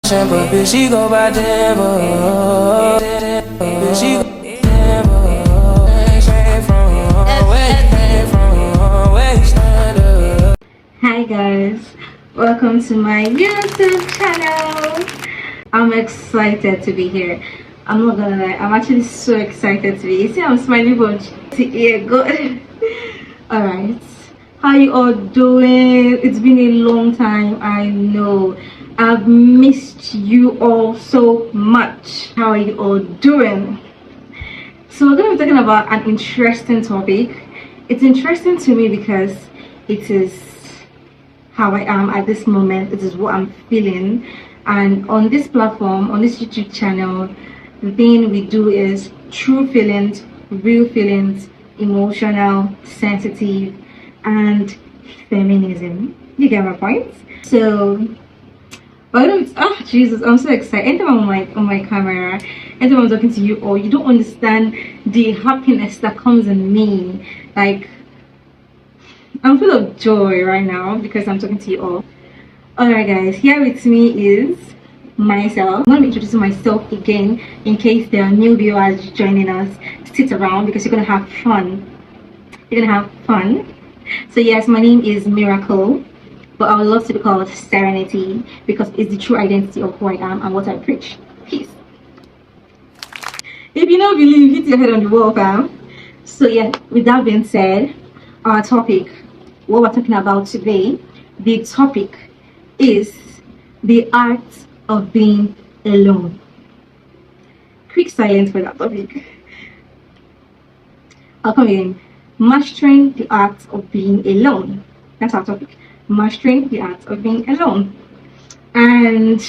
But bitch, she go by Denver. Bitch, she go by Denver. Came from where you stand up. Hi guys, welcome to my YouTube channel. I'm excited to be here. I'm not gonna lie, I'm actually so excited to be here. You see, I'm smiling from to ear. Good. Alright, how you all doing? It's been a long time, I know. I've missed you all so much. How are you all doing? So we're going to be talking about an interesting topic. It's interesting to me because it is how I am at this moment. It is what I'm feeling. And on this platform, on this YouTube channel, the thing we do is true feelings, real feelings, emotional, sensitive, and feminism. You get my point? So Jesus, I'm so excited. Anytime I'm on my camera, anytime I'm talking to you all, you don't understand the happiness that comes in me. Like, I'm full of joy right now because I'm talking to you all. Alright guys, here with me is myself. I'm going to be introducing myself again in case there are new viewers joining us. Sit around because you're going to have fun. You're going to have fun. So yes, my name is Miracle, but I would love to be called Serenity because it's the true identity of who I am and what I preach. Peace. If you don't believe, hit your head on the wall, fam. So yeah, with that being said, our topic, what we're talking about today, the topic is the art of being alone. Quick silence for that topic. I'll come in. Mastering the art of being alone. That's our topic. Mastering the art of being alone. And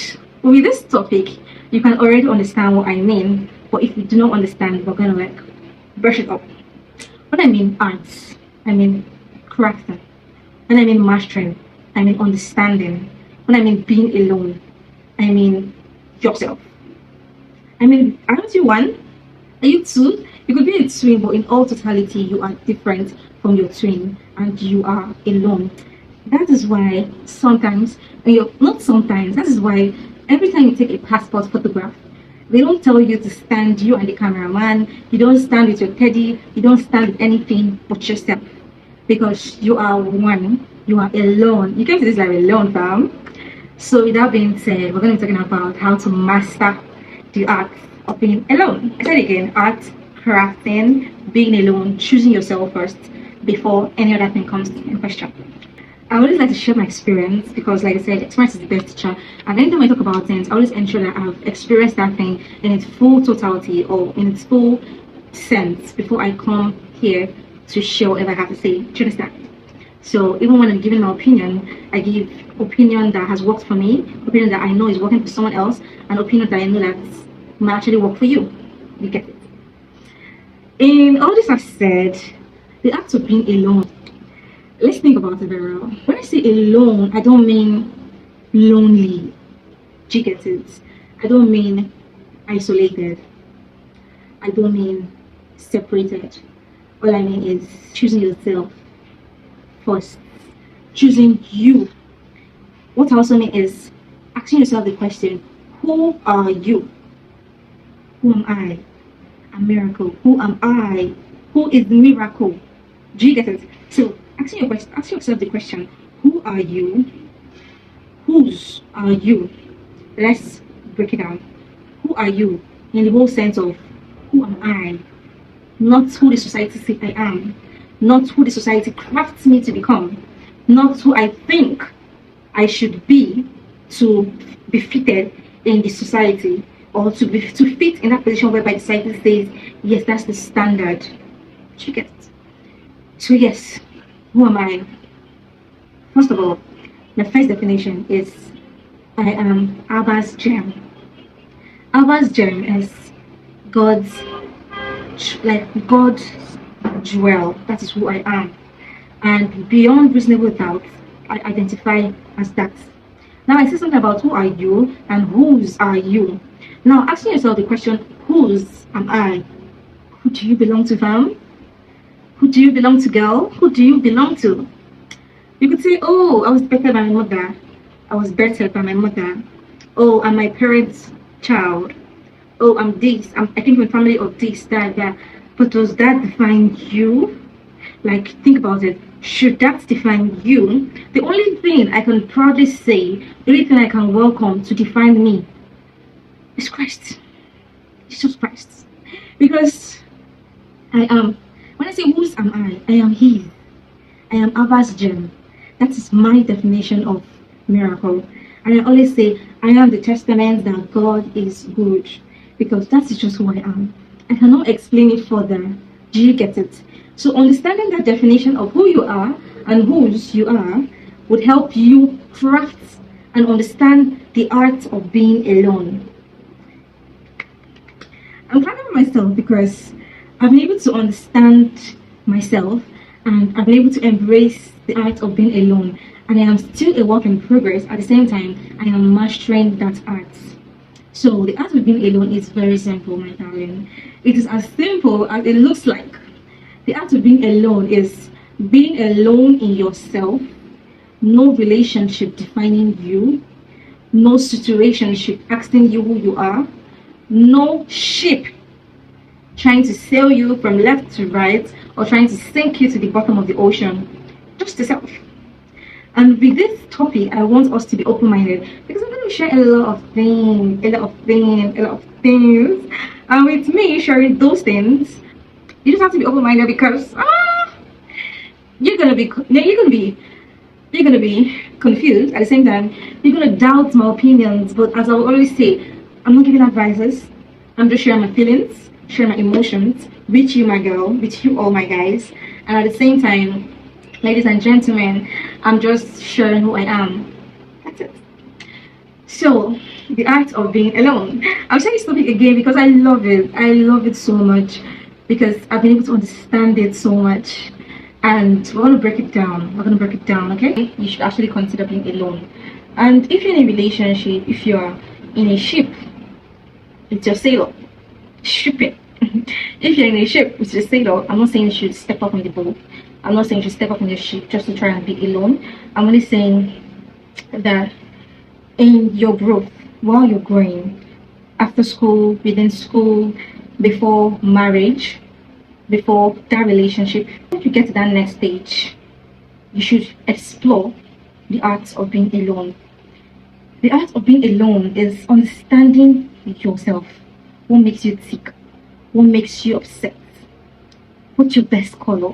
with this topic, you can already understand what I mean. But if you do not understand, we're gonna like brush it up. What I mean arts, I mean crafting. When I mean mastering, I mean understanding. When I mean being alone, I mean yourself. I mean, aren't you one? Are you two? You could be a twin, but in all totality, you are different from your twin and you are alone. That is why sometimes, not sometimes, that is why every time you take a passport photograph, they don't tell you to stand, you and the cameraman, you don't stand with your teddy, you don't stand with anything but yourself. Because you are one, you are alone. You came to this life alone, fam. So with that being said, we're going to be talking about how to master the art of being alone. I said again, art, crafting, being alone, choosing yourself first before any other thing comes in question. I always like to share my experience because, like I said, experience is the best teacher. And anytime I talk about things, I always ensure that I've experienced that thing in its full totality or in its full sense before I come here to share whatever I have to say. Do you understand? So even when I'm giving my opinion, I give opinion that has worked for me, opinion that I know is working for someone else, and opinion that I know that might actually work for you. You get it? In all this I've said, the act of being alone, let's think about it very well. When I say alone, I don't mean lonely. Do you get it? I don't mean isolated. I don't mean separated. All I mean is choosing yourself first. Choosing you. What I also mean is asking yourself the question, who are you? Who am I? A miracle. Who am I? Who is the miracle? Do you get it? So ask yourself the question, who are you? Whose are you? Let's break it down. Who are you in the whole sense of who am I? Not who the society says I am, not who the society crafts me to become, not who I think I should be to be fitted in the society or to fit in that position whereby the society says yes, that's the standard. Do you get it? So yes, who am I? First of all, the first definition is I am Abba's gem. Abba's gem is God's jewel. That is who I am, and beyond reasonable doubt, I identify as that. Now I say something about who are you and whose are you. Now asking yourself the question, whose am I? Who do you belong to, fam? Who do you belong to, girl? Who do you belong to? You could say, oh, I was better by my mother. I was better by my mother. Oh, I'm my parents' child. Oh, I'm this. I came from a family of this, that, that. But does that define you? Like, think about it. Should that define you? The only thing I can proudly say, the only thing I can welcome to define me is Christ. It's just Christ. Because I am, when I say whose am I am His. I am Abba's gem. That is my definition of miracle. And I always say, I am the testament that God is good. Because that is just who I am. I cannot explain it further. Do you get it? So understanding that definition of who you are and whose you are would help you craft and understand the art of being alone. I'm proud of myself because I've been able to understand myself and I've been able to embrace the art of being alone. And I am still a work in progress. At the same time, I am mastering that art. So the art of being alone is very simple, my darling. It is as simple as it looks like. The art of being alone is being alone in yourself, no relationship defining you, no situationship asking you who you are, no ship trying to sail you from left to right or trying to sink you to the bottom of the ocean. Just yourself. And with this topic, I want us to be open-minded because I'm going to share a lot of things. And with me sharing those things, you just have to be open-minded because you're gonna be confused. At the same time, you're gonna doubt my opinions. But as I will always say, I'm not giving advices. I'm just sharing my feelings, sharing my emotions with you, my girl, with you all, my guys. And at the same time, ladies and gentlemen, I'm just sharing who I am. That's it. So, the art of being alone. I'll share this topic again because I love it. I love it so much because I've been able to understand it so much. And we're going to break it down. Okay? You should actually consider being alone. And if you're in a relationship, if you're in a ship, it's your sailor. Shipping. If you're in a ship with your sailor, I'm not saying you should step up on the boat. I'm not saying you should step up on your ship just to try and be alone. I'm only saying that in your growth, while you're growing, after school, within school, before marriage, before that relationship, if you get to that next stage, you should explore the art of being alone. The art of being alone is understanding yourself. What makes you tick? What makes you upset? What's your best color?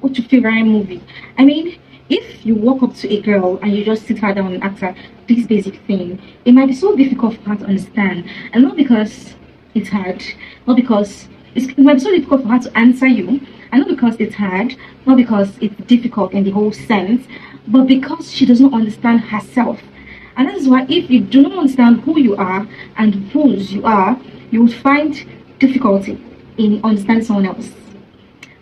What's your favorite movie? I mean, if you walk up to a girl and you just sit her down and ask her this basic thing, it might be so difficult for her to understand. And not because it's hard, not because it might be so difficult for her to answer you, and not because it's hard, not because it's difficult in the whole sense, but because she does not understand herself. And that is why if you do not understand who you are and whose you are, you will find difficulty in understanding someone else.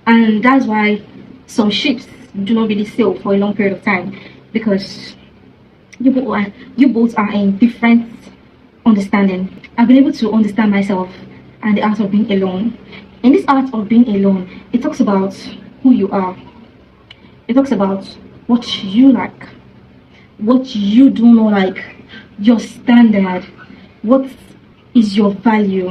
And that's why some ships do not really sail for a long period of time, because you both are in different understanding. I've been able to understand myself and the art of being alone. In this art of being alone, it talks about who you are. It talks about what you like, what you do not like, your standard, what is your value,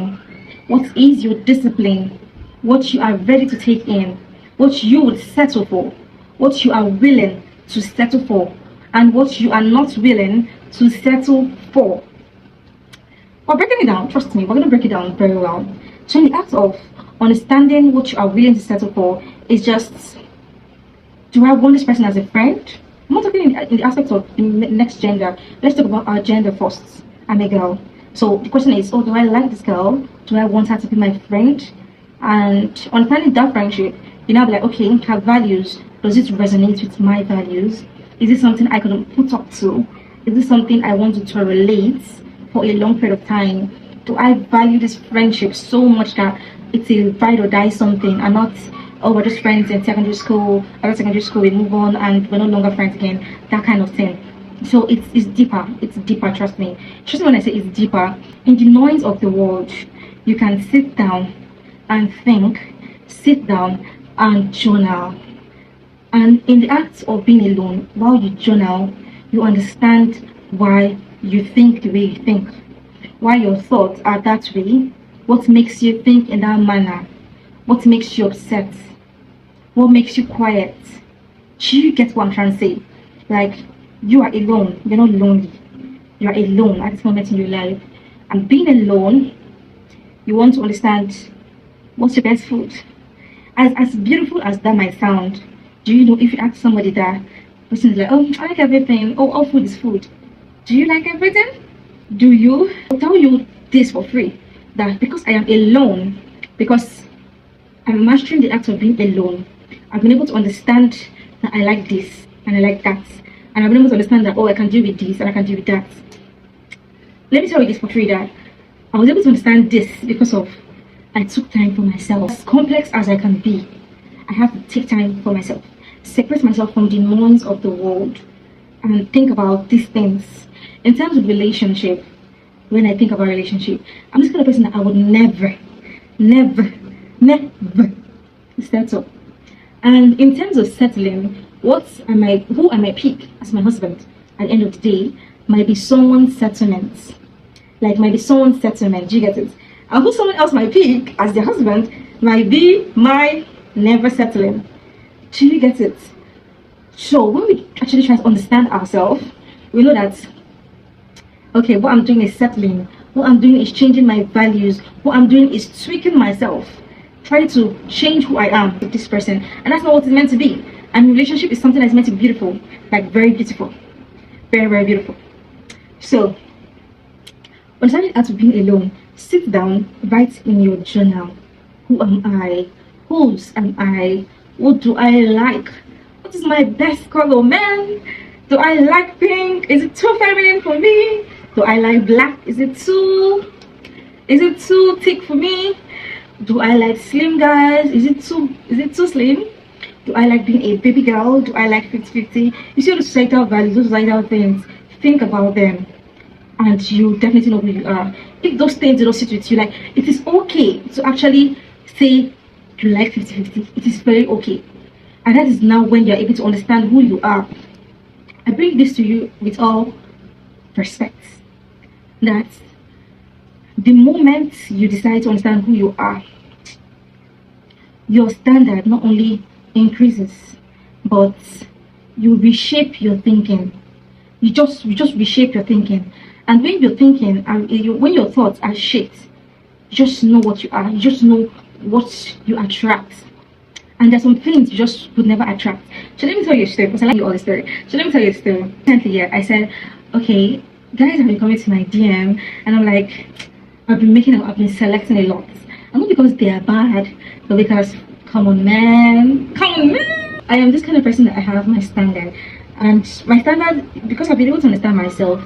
what is your discipline, what you are ready to take in, what you would settle for, what you are willing to settle for, and what you are not willing to settle for. We're breaking it down, trust me, we're going to break it down very well. So in the act of understanding what you are willing to settle for is just, do I want this person as a friend? I'm not talking in the aspect of the next gender. Let's talk about our gender first. I'm a girl. So the question is, oh, do I like this girl? Do I want her to be my friend? And understanding that friendship, you now be like, okay, her values, does it resonate with my values? Is this something I can put up to? Is this something I want to relate for a long period of time? Do I value this friendship so much that it's a ride or die something, and not, oh, we're just friends in secondary school, after secondary school we move on and we're no longer friends again, that kind of thing. So it's deeper, trust me when I say it's deeper. In the noise of the world, you can sit down and think, sit down and journal. And in the act of being alone, while you journal, you understand why you think the way you think, why your thoughts are that way, what makes you think in that manner, what makes you upset, what makes you quiet. Do you get what I'm trying to say? Like, you are alone, you're not lonely. You are alone at this moment in your life. And being alone, you want to understand what's your best food. As beautiful as that might sound, do you know if you ask somebody that, person is like, oh, I like everything. Oh, all food is food. Do you like everything? Do you? I'll tell you this for free. That because I am alone, because I'm mastering the act of being alone, I've been able to understand that I like this and I like that. And I've been able to understand that, oh, I can deal with this and I can deal with that. Let me tell you this for free, that I was able to understand this because of I took time for myself. As complex as I can be, I have to take time for myself, separate myself from the noise of the world, and think about these things. In terms of relationship, when I think about relationship, I'm just kind of person that I would never settle. And in terms of settling, who I might pick as my husband at the end of the day might be someone's settlement. Like, might be someone's settlement. Do you get it? And who someone else might pick as their husband might be my never settling. Do you get it? So when we actually try to understand ourselves, we know that, okay, what I'm doing is settling. What I'm doing is changing my values. What I'm doing is tweaking myself, trying to change who I am with this person. And that's not what it's meant to be. And relationship is something that's meant to be beautiful, like very beautiful, very, very beautiful. So when starting out to being alone, sit down, write in your journal, who am I? Whose am I? What do I like? What is my best color, man? Do I like pink? Is it too feminine for me? Do I like black? Is it too thick for me? Do I like slim guys? Is it too slim? Do I like being a baby girl? Do I like 50-50? You see all the societal values, those societal things. Think about them, and you definitely know who you are. If those things do not sit with you, like, it is okay to actually say you like 50-50. It is very okay. And that is now when you're able to understand who you are. I bring this to you with all respect. That the moment you decide to understand who you are, your standard not only increases, but you reshape your thinking. You just reshape your thinking. And when you're thinking, when your thoughts are shaped, you just know what you are. You just know what you attract. And there's some things you just would never attract. So let me tell you a story, because I like you all the story. So let me tell you a story. Recently, yeah, I said, okay, guys have been coming to my DM, and I'm like, I've been selecting a lot. And not because they are bad, but because, come on, man. I am this kind of person that I have my standard. And my standard, because I've been able to understand myself,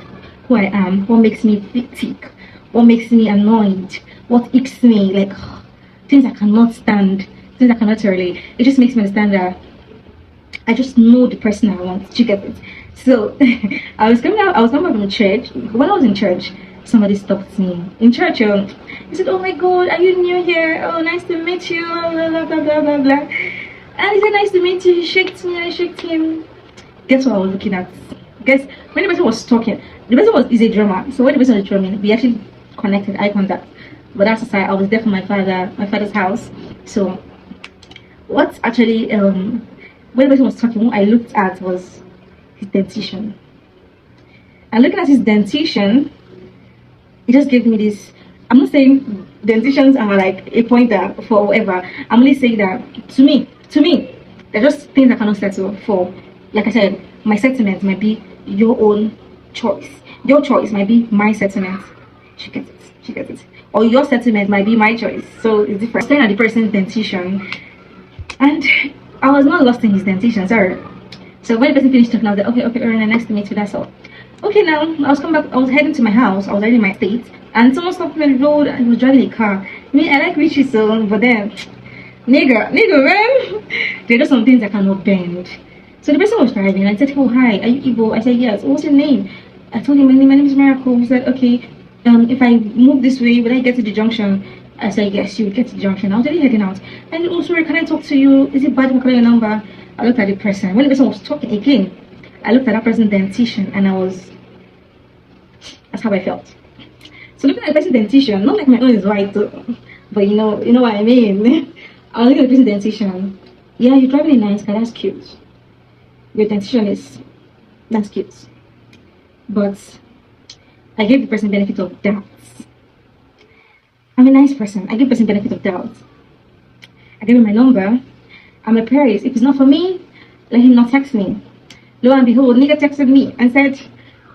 who I am, what makes me tick, what makes me annoyed, what icks me, like things I cannot stand, things I cannot tolerate. It just makes me understand that I just know the person I want. Do you get it? So I was coming back from church. When I was in church, somebody stopped me in church. He said, "Oh my God, are you new here? Oh, nice to meet you." Blah blah blah blah blah blah. And he said, "Nice to meet you." He shook me, I shook him. Guess what I was looking at? Guess when the person was talking, the person is a drummer. So when the person was drumming, we actually connected eye contact. But that's aside, I was there for my father's house. So what actually when the person was talking, what I looked at was his dentition. And looking at his dentition, it just gave me this. I'm not saying dentitions are like a pointer for whatever. I'm only saying that to me, they're just things I cannot settle for. Like I said, my sentiment might be your own choice. Your choice might be my sentiment. She gets it. Or your sentiment might be my choice. So it's different. Staring at the person's dentition, and I was not lost in his dentition, sorry. So when the person finished talking, I was like, okay, Erina, nice to meet you, that's all. Okay, now I was heading to my house, I was already in my state, and someone stopped me on the road and he was driving a car. Me, I like Richie so, but then nigga, man, there are some things I cannot bend. So the person was driving, and I said, "Oh, hi, are you Igbo?" I said, "Yes." "What's your name?" I told him, my name is Miracle. He said, "Okay, if I move this way, will I get to the junction?" I said, "Yes, you will get to the junction." I was already heading out. And also, can I talk to you? Is it bad if I call your number? I looked at the person. When the person was talking again, I looked at that person's dentition, and I was, how I felt. So looking at the person's dentition, not like my own is white though, but you know what I mean. I was looking at the person's dentition. Yeah, you're driving a nice car, that's cute. Your dentition that's cute. But I gave the person benefit of doubt. I'm a nice person. I give the person benefit of doubt. I gave him my number. I'm a Paris. If it's not for me, let him not text me. Lo and behold, nigga texted me and said,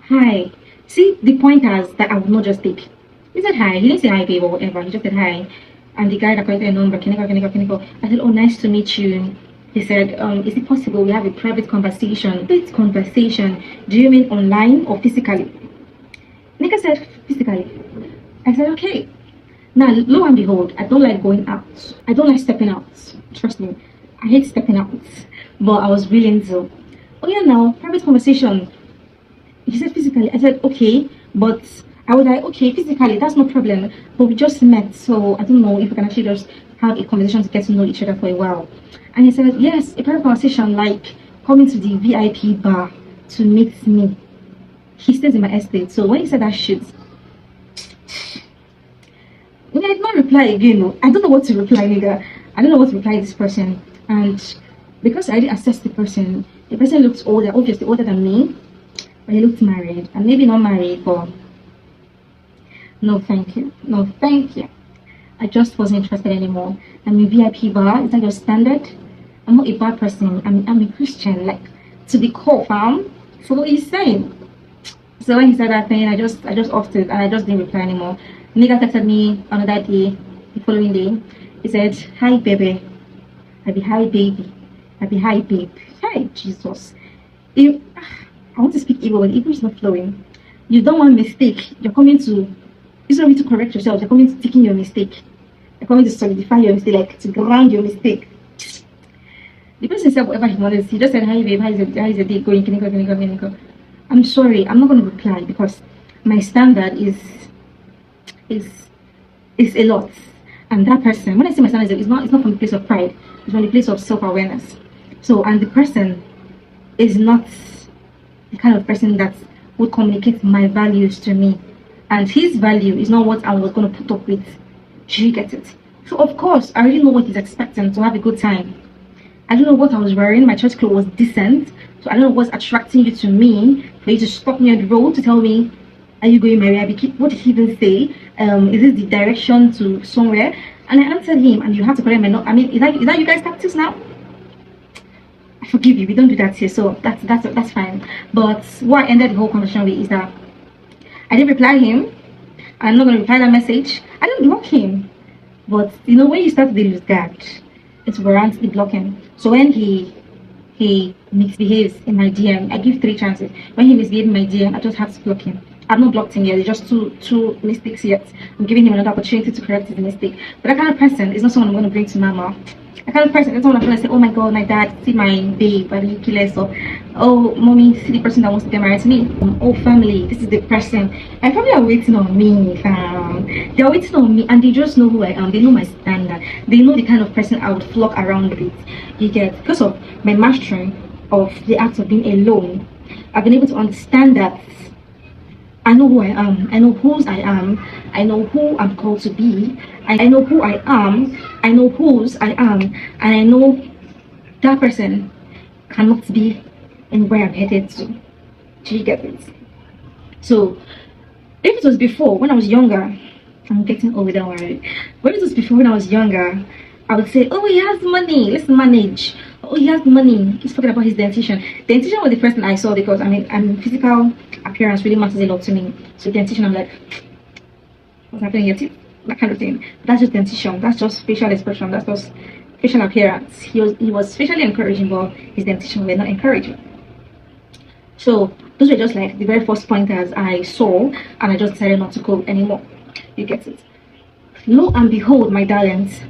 hi. See the pointers that I would not just take. He said hi. He didn't say hi babe or whatever. He just said hi. And the guy that collected a number, can I go? I said, oh, nice to meet you. He said, is it possible we have a private conversation? Private conversation. Do you mean online or physically? Nigga said, physically. I said, okay. Now, lo and behold, I don't like going out. I don't like stepping out. Trust me. I hate stepping out. But I was willing to. Oh yeah, now, private conversation. He said physically. I said, okay. But I was like, okay, physically, that's no problem. But we just met. So I don't know if we can actually just have a conversation to get to know each other for a while. And he said, yes, a private conversation, like coming to the VIP bar to meet me. He stays in my estate. So when he said that shit, I did not reply again. I don't know what to reply, nigga. I don't know what to reply to this person. And because I didn't assess the person looked older, obviously older than me. But he looked married. And maybe not married, but no thank you. No thank you. I just wasn't interested anymore. I'm in VIP bar. Is that your standard? I'm not a bad person. I'm a Christian. Like, to be called fam. So what he's saying. So when he said that thing, I just offed it and I just didn't reply anymore. Nigga texted me another day, the following day. He said, hi baby. I be hi baby. I be hi babe. Hi Jesus. I want to speak Igbo, but Igbo is not flowing. You don't want mistake. You're coming to, instead of you to correct yourself, you're coming to taking your mistake. You're coming to solidify your mistake, like to ground your mistake. The person said whatever he wanted. He just said, hi babe, how is the day going? Can you go? I'm sorry, I'm not going to reply because my standard is a lot. And that person, when I say my standard, it's not from the place of pride. It's from the place of self-awareness. So, and the person is not the kind of person that would communicate my values to me. And his value is not what I was going to put up with. Do you get it? So, of course, I already know what he's expecting, to have a good time. I don't know what I was wearing. My church clothes was decent. So I don't know what's attracting you to me, for you to stop me on the road to tell me, are you going Mary? What did he even say? Is this the direction to somewhere? And I answered him, and you have to correct my note. I mean, is that you guys' tactics now? I forgive you. We don't do that here, so that's fine. But what I ended the whole conversation with is that I didn't reply him. I'm not going to reply that message. I didn't block him. But you know, when you start to lose guard, it's warrants the blocking. So when he misbehaves in my DM, I give 3 chances. When he misbehaves in my DM, I just have to block him. I've not blocked him yet. It's just two mistakes yet. I'm giving him another opportunity to correct his mistake. But that kind of person is not someone I'm going to bring to mama. That kind of person is someone I'm going to say, oh my god, my dad, see my babe, and you kill her. So, oh mommy, see the person that wants to get married to me. Oh family, this is the person. My family are waiting on me, fam. They're waiting on me, and they just know who I am. They know my standard. They know the kind of person I would flock around with. You get, because of my mastering of the act of being alone, I've been able to understand that I know who I am, I know whose I am, I know who I'm called to be, I know who I am, I know whose I am, and I know that person cannot be in where I'm headed to. Do you get it? So, if it was before, when I was younger, I'm getting old, don't worry. When it was before, when I was younger, I would say, oh, he has money, let's manage. Oh, he has money, he's talking about his dentition. Dentition was the first thing I saw because, I mean, physical appearance really matters a lot to me. So dentition, I'm like, what's happening here? That kind of thing. But that's just dentition, that's just facial expression, that's just facial appearance. He was facially encouraging, but his dentition were not encouraging. So those were just like the very first pointers I saw, and I just decided not to go anymore. You get it? Lo and behold, my darlings,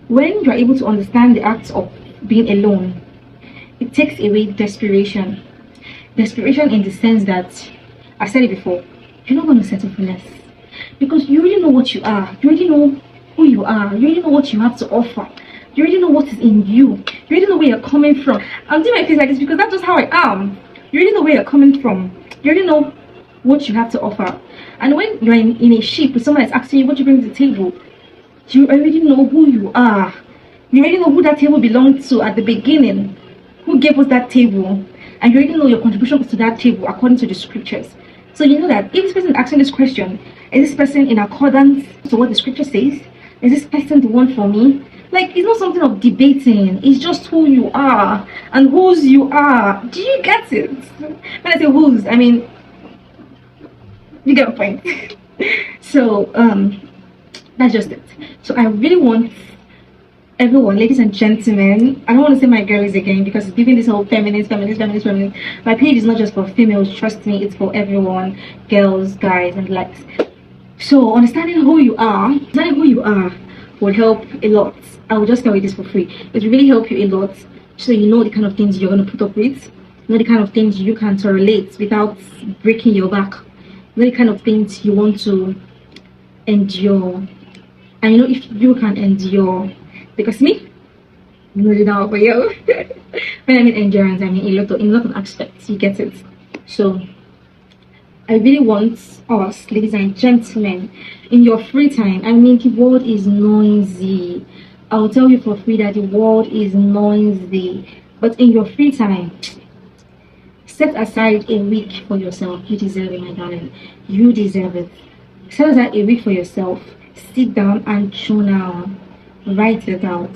when you're able to understand the act of being alone, it takes away desperation. Desperation in the sense that, I've said it before, you're not going to settle for less. Because you already know what you are. You already know who you are. You already know what you have to offer. You already know what is in you. You already know where you're coming from. I'm doing my face like this because that's just how I am. You already know where you're coming from. You already know what you have to offer. And when you're in a ship with someone that's asking you what you bring to the table, you already know who you are. You already know who that table belonged to at the beginning, who gave us that table, and you already know your contribution to that table according to the scriptures. So you know that if this person is asking this question, is this person in accordance to what the scripture says? Is this person the one for me? Like, it's not something of debating. It's just who you are and whose you are. Do you get it? When I say whose, I mean, you get my point. So that's just it. So I really want everyone, ladies and gentlemen, I don't want to say my girlies again because it's giving this whole feminist. My page is not just for females, trust me, it's for everyone, girls, guys, and likes. So understanding who you are will help a lot. I will just tell you this for free. It will really help you a lot, so you know the kind of things you're going to put up with, you know the kind of things you can tolerate without breaking your back, you know the kind of things you want to endure, and you know if you can endure. Because me, really now for you. When I mean endurance, I mean in a lot of aspects. You get it. So I really want us, ladies and gentlemen, in your free time. I mean, the world is noisy. I will tell you for free that the world is noisy. But in your free time, set aside a week for yourself. You deserve it, my darling. You deserve it. Set aside a week for yourself. Sit down and journal. Write it out.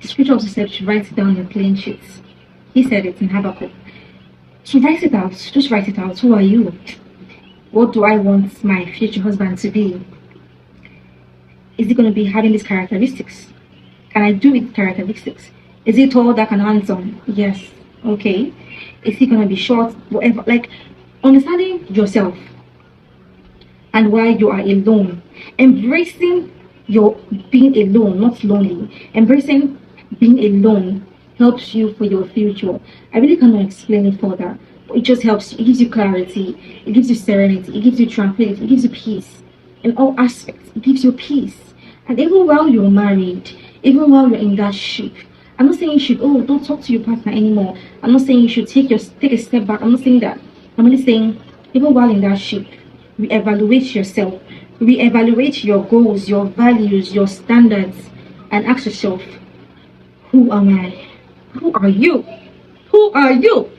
The scripture also said to write it down in plain sheets. He said it in Habakkuk. So write it out. Just write it out. Who are you? What do I want my future husband to be? Is he going to be having these characteristics? Can I do with characteristics? Is he tall, dark, and handsome? Yes. Okay. Is he going to be short? Whatever. Like, understanding yourself and why you are alone. Embracing your being alone, not lonely. Embracing being alone helps you for your future. I really cannot explain it further, but it just helps you. It gives you clarity, it gives you serenity, it gives you tranquility, it gives you peace in all aspects. It gives you peace. And even while you're married, even while you're in that ship, I'm not saying you should, oh, don't talk to your partner anymore. I'm not saying you should take a step back. I'm not saying that. I'm only saying even while in that ship, reevaluate yourself. Reevaluate your goals, your values, your standards, and ask yourself, who am I? Who are you? Who are you?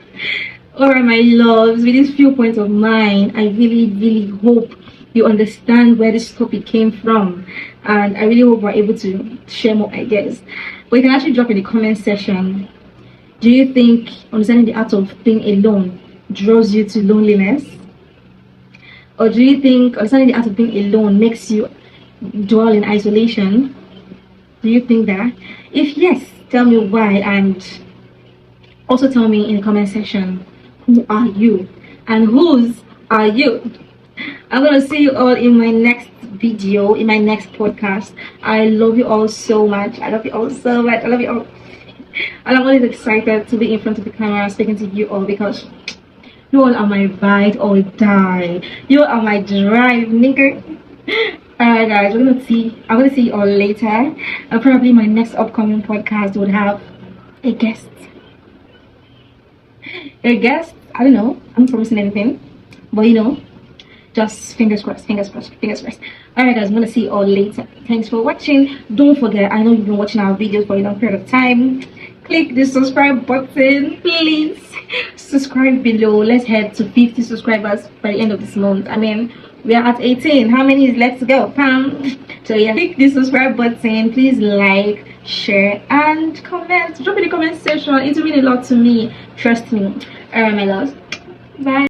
Alright, my loves, with these few points of mine, I really hope you understand where this topic came from, and I really hope we're able to share more ideas. But you can actually drop in the comment section, do you think understanding the art of being alone draws you to loneliness? Or do you think understanding the art of being alone makes you dwell in isolation? Do you think that? If yes, tell me why, and also tell me in the comment section, who are you and whose are you? I'm gonna see you all in my next video, in my next podcast. I love you all so much. I love you all so much. I love you all. And I'm always excited to be in front of the camera speaking to you all, because you all are my ride or die. You are my drive, nigga. Alright guys, I'm gonna see you all later. And probably my next upcoming podcast would have a guest. I don't know, I'm not promising anything, but you know, just fingers crossed. Alright guys, I'm gonna see you all later. Thanks for watching. Don't forget, I know you've been watching our videos for a long period of time. Click the subscribe button, please. Subscribe below. Let's head to 50 subscribers by the end of this month. I mean, we are at 18. How many is left to go? Pam. So yeah, click the subscribe button. Please like, share, and comment. Drop in the comment section. It will mean a lot to me. Trust me. Alright, my loves. Bye.